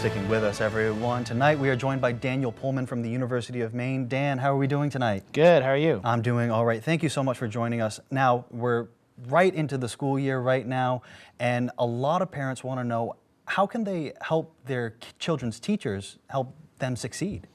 sticking with us, everyone. Tonight we are joined by Daniel Pullman from the University of Maine. Dan, how are we doing tonight? Good, how are you? I'm doing all right. Thank you so much for joining us. Now, we're right into the school year right now, and a lot of parents want to know, how can they help their children's teachers help them succeed?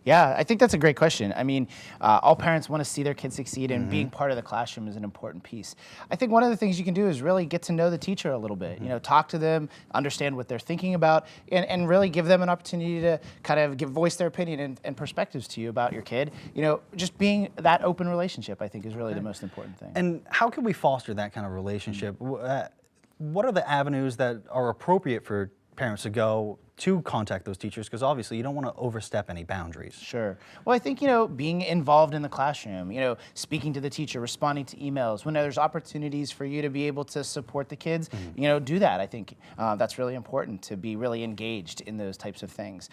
Yeah, I think that's a great question. I mean, all parents want to see their kids succeed, and being part of the classroom is an important piece. I think one of the things you can do is really get to know the teacher a little bit. You know, talk to them, understand what they're thinking about, and really give them an opportunity to kind of voice their opinion and perspectives to you about your kid. You know, just being that open relationship, I think, is really the most important thing. And how can we foster that kind of relationship? What are the avenues that are appropriate for parents to go to contact those teachers? Because obviously you don't want to overstep any boundaries. Sure. Well, I think, you know, being involved in the classroom, you know, speaking to the teacher, responding to emails, when there's opportunities for you to be able to support the kids, you know, do that. I think that's really important, to be really engaged in those types of things.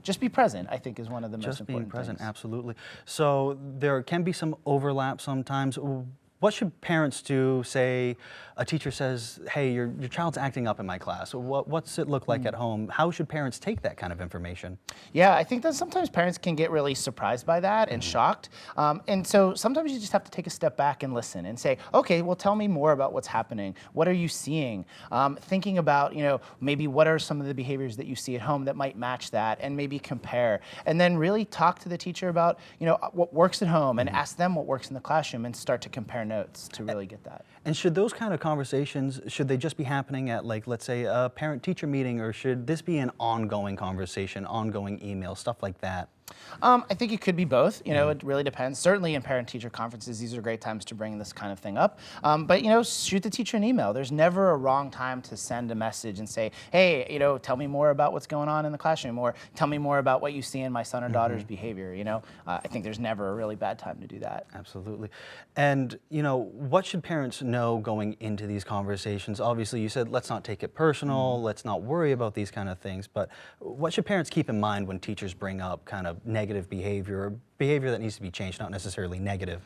Just be present, I think, is one of the most important Just being present, things. absolutely. So there can be some overlap sometimes. What should parents do? Say a teacher says, hey, your child's acting up in my class. What's it look like at home? How should parents take that kind of information? Yeah, I think that sometimes parents can get really surprised by that and shocked. And so sometimes you just have to take a step back and listen and say, okay, well, tell me more about what's happening. What are you seeing? Thinking about, you know, maybe what are some of the behaviors that you see at home that might match that, and maybe compare. And then really talk to the teacher about, you know, what works at home, and ask them what works in the classroom, and start to compare notes to really get that. And should those kind of conversations, should they just be happening at, like, let's say a parent-teacher meeting, or should this be an ongoing conversation, ongoing email, stuff like that? I think it could be both. You know, it really depends. Certainly in parent-teacher conferences, these are great times to bring this kind of thing up. But, you know, shoot the teacher an email. There's never a wrong time to send a message and say, hey, you know, tell me more about what's going on in the classroom, or tell me more about what you see in my son or daughter's behavior. You know, I think there's never a really bad time to do that. Absolutely. And, you know, what should parents know going into these conversations? Obviously, you said, let's not take it personal, let's not worry about these kind of things, but what should parents keep in mind when teachers bring up kind of negative behavior, or behavior that needs to be changed, not necessarily negative?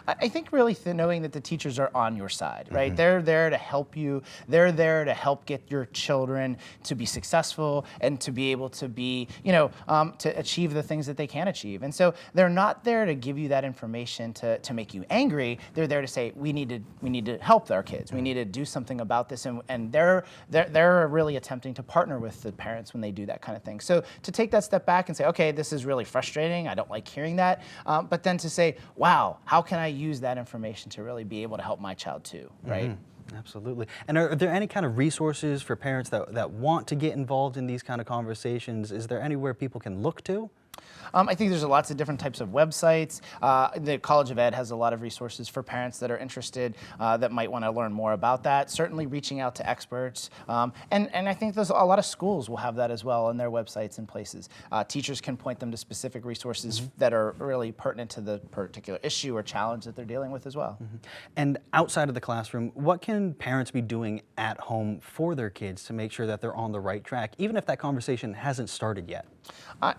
I think really knowing that the teachers are on your side, right? They're there to help you. They're there to help get your children to be successful and to be able to be, you know, to achieve the things that they can achieve. And so they're not there to give you that information to make you angry. They're there to say, we need to help our kids. We need to do something about this. And they're really attempting to partner with the parents when they do that kind of thing. So to take that step back and say, okay, this is really frustrating. I don't like hearing that. But then to say, wow, how can I use that information to really be able to help my child too, right? Absolutely. And are there any kind of resources for parents that want to get involved in these kind of conversations? Is there anywhere people can look to? I think there's lots of different types of websites. The College of Ed has a lot of resources for parents that are interested, that might want to learn more about that. Certainly reaching out to experts. And I think there's a lot of schools will have that as well on their websites and places. Teachers can point them to specific resources that are really pertinent to the particular issue or challenge that they're dealing with as well. And outside of the classroom, what can parents be doing at home for their kids to make sure that they're on the right track, even if that conversation hasn't started yet?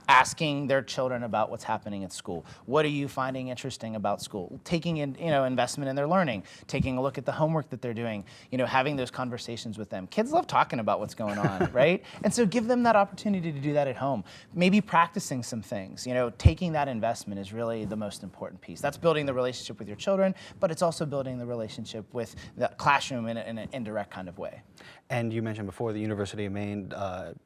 Asking their children about what's happening at school. What are you finding interesting about school? Taking in, you know, investment in their learning, taking a look at the homework that they're doing, you know, having those conversations with them. Kids love talking about what's going on, right? And so give them that opportunity to do that at home. Maybe practicing some things, you know, taking that investment is really the most important piece. That's building the relationship with your children, but it's also building the relationship with the classroom in an indirect kind of way. And you mentioned before the University of Maine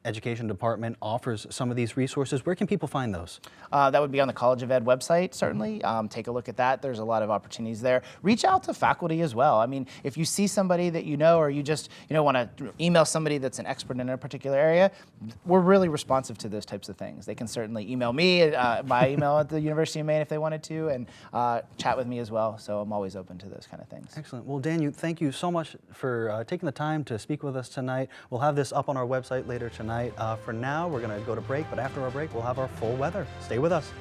Education Department offers some of these resources. Where can people find those? That would be on the College of Ed website, certainly. Take a look at that. There's a lot of opportunities there. Reach out to faculty as well. I mean, if you see somebody that you know, or you just want to email somebody that's an expert in a particular area, we're really responsive to those types of things. They can certainly email me by email at the University of Maine if they wanted to, and chat with me as well. So I'm always open to those kind of things. Excellent. Well, Dan, thank you so much for taking the time to speak with us tonight. We'll have this up on our website later tonight. For now, we're going to go to break, but after our break, we'll have our full weather. Stay with us.